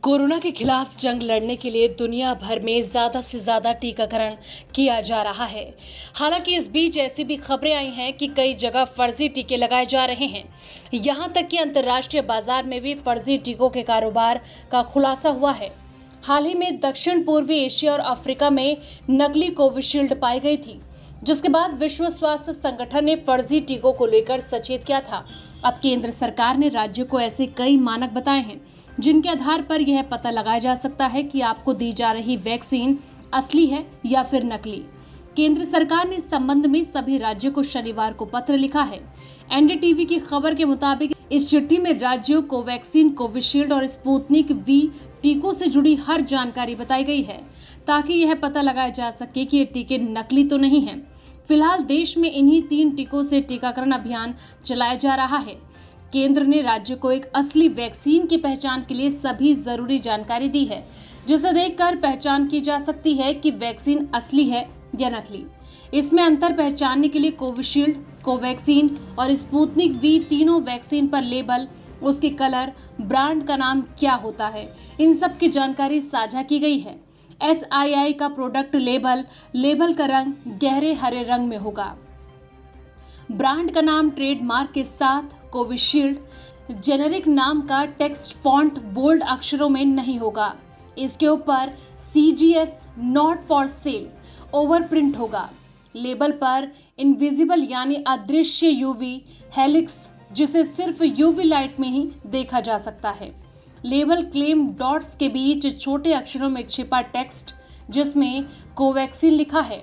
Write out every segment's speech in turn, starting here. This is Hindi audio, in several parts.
कोरोना के खिलाफ जंग लड़ने के लिए दुनिया भर में ज्यादा से ज्यादा टीकाकरण किया जा रहा है। हालांकि इस बीच ऐसी भी खबरें आई हैं कि कई जगह फर्जी टीके लगाए जा रहे हैं। यहां तक कि अंतर्राष्ट्रीय बाजार में भी फर्जी टीकों के कारोबार का खुलासा हुआ है। हाल ही में दक्षिण पूर्वी एशिया और अफ्रीका में नकली कोविशील्ड पाई गई थी, जिसके बाद विश्व स्वास्थ्य संगठन ने फर्जी टीकों को लेकर सचेत किया था। अब केंद्र सरकार ने राज्यों को ऐसे कई मानक बताए हैं जिनके आधार पर यह पता लगाया जा सकता है कि आपको दी जा रही वैक्सीन असली है या फिर नकली। केंद्र सरकार ने इस संबंध में सभी राज्यों को शनिवार को पत्र लिखा है। एनडीटीवी की खबर के मुताबिक इस चिट्ठी में राज्यों को वैक्सीन कोविशील्ड और स्पुतनिक वी टीकों से जुड़ी हर जानकारी बताई गई है, ताकि यह पता लगाया जा सके कि ये टीके नकली तो नहीं हैं। फिलहाल देश में इन्हीं 3 टीकों से टीकाकरण अभियान चलाया जा रहा है। केंद्र ने राज्य को एक असली वैक्सीन की पहचान के लिए सभी जरूरी जानकारी दी है, जिसे देखकर पहचान की जा सकती है कि वैक्सीन असली है या नकली। इसमें अंतर पहचानने के लिए कोविशील्ड, कोवैक्सीन और स्पुतनिक वी तीनों वैक्सीन पर लेबल, उसके कलर, ब्रांड का नाम क्या होता है, इन सब की जानकारी साझा की गई है। SII का प्रोडक्ट लेबल का रंग गहरे हरे रंग में होगा। ब्रांड का नाम ट्रेडमार्क के साथ, कोविशील्ड जेनेरिक नाम का टेक्स्ट फॉन्ट बोल्ड अक्षरों में नहीं होगा। इसके ऊपर CGS not for sale over print होगा। लेबल पर इनविजिबल यानी अदृश्य UV हेलिक्स, जिसे सिर्फ UV लाइट में ही देखा जा सकता है। लेबल क्लेम डॉट्स के बीच छोटे अक्षरों में छिपा टेक्स्ट, जिसमें कोवैक्सीन लिखा है।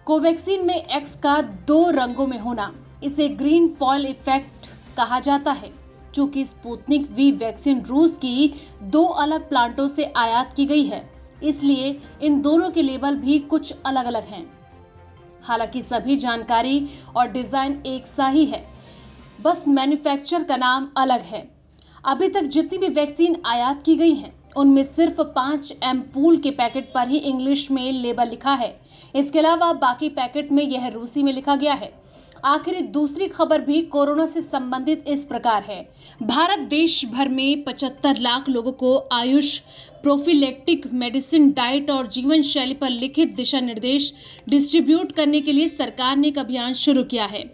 कोवैक्सीन में X का 2 रंगों में होना, इसे ग्रीन फॉल इफेक्ट कहा जाता है। चूंकि स्पुतनिक वी वैक्सीन रूस की 2 अलग प्लांटों से आयात की गई है, इसलिए इन दोनों के लेबल भी कुछ अलग अलग हैं। हालांकि सभी जानकारी और डिजाइन एक सा ही है, बस मैन्युफैक्चरर का नाम अलग है। अभी तक जितनी भी वैक्सीन आयात की गई हैं, उनमें सिर्फ 5 एम्पूल के पैकेट पर ही इंग्लिश में लेबल लिखा है। इसके अलावा बाकी पैकेट में यह रूसी में लिखा गया है। आखिर दूसरी खबर भी कोरोना से संबंधित इस प्रकार है। भारत देश भर में 75 लाख लोगों को आयुष प्रोफिलेक्टिक मेडिसिन, डाइट और जीवन शैली पर लिखित दिशा निर्देश डिस्ट्रीब्यूट करने के लिए सरकार ने एक अभियान शुरू किया है।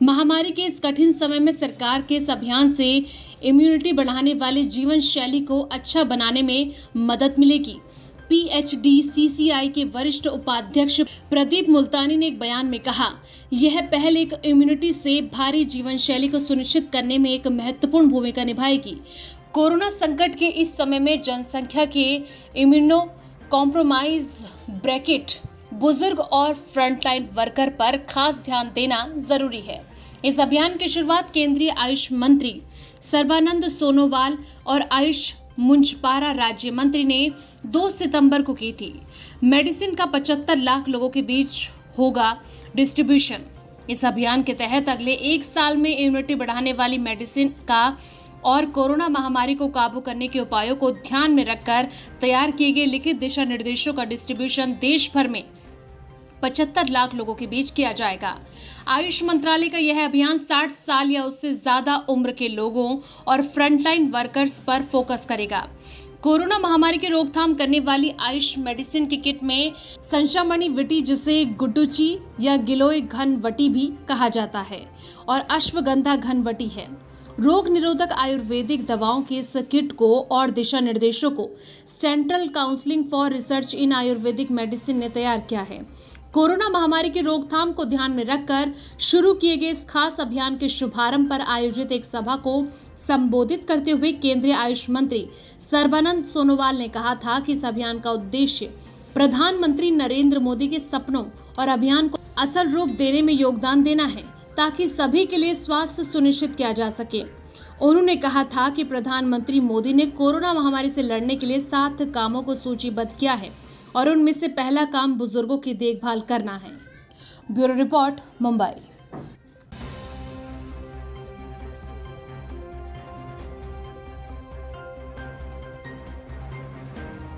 महामारी के इस कठिन समय में सरकार के इस अभियान से इम्यूनिटी बढ़ाने वाली जीवन शैली को अच्छा बनाने में मदद मिलेगी। PHDCCI के वरिष्ठ उपाध्यक्ष प्रदीप मुल्तानी ने एक बयान में कहा, यह पहल एक इम्यूनिटी से भारी जीवन शैली को सुनिश्चित करने में एक महत्वपूर्ण भूमिका निभाएगी। कोरोना संकट के इस समय में जनसंख्या के इम्यूनो कॉम्प्रोमाइज ब्रैकेट, बुजुर्ग और फ्रंटलाइन वर्कर पर खास ध्यान देना जरूरी है। इस अभियान की शुरुआत केंद्रीय आयुष मंत्री सर्बानंद सोनोवाल और आयुष मुंजपारा राज्य मंत्री ने 2 सितंबर को की थी। मेडिसिन का 75 लाख लोगों के बीच होगा डिस्ट्रीब्यूशन। इस अभियान के तहत अगले 1 साल में इम्यूनिटी बढ़ाने वाली मेडिसिन का और कोरोना महामारी को काबू करने के उपायों को ध्यान में रखकर तैयार किए गए लिखित दिशा निर्देशों का डिस्ट्रीब्यूशन देश भर में 75 लाख लोगों के बीच किया जाएगा। आयुष मंत्रालय का यह अभियान 60 साल या उससे ज्यादा उम्र के लोगों और फ्रंटलाइन वर्कर्स पर फोकस करेगा। कोरोना महामारी की रोकथाम करने वाली आयुष मेडिसिन की किट में संशामणि वटी, जिसे गुड्डुची या गिलोय घन वटी भी कहा जाता है, और अश्वगंधा घन वटी है। रोग निरोधक आयुर्वेदिक दवाओं की इस किट को और दिशा निर्देशों को central council for research in Ayurvedic medicine ने तैयार किया है। कोरोना महामारी की रोकथाम को ध्यान में रखकर शुरू किए गए इस खास अभियान के शुभारंभ पर आयोजित एक सभा को संबोधित करते हुए केंद्रीय आयुष मंत्री सर्बानंद सोनोवाल ने कहा था कि इस अभियान का उद्देश्य प्रधानमंत्री नरेंद्र मोदी के सपनों और अभियान को असल रूप देने में योगदान देना है, ताकि सभी के लिए स्वास्थ्य सुनिश्चित किया जा सके। उन्होंने कहा था कि प्रधानमंत्री मोदी ने कोरोना महामारी से लड़ने के लिए 7 कामों को सूचीबद्ध किया है और उनमें से पहला काम बुजुर्गों की देखभाल करना है। Bureau report, Mumbai.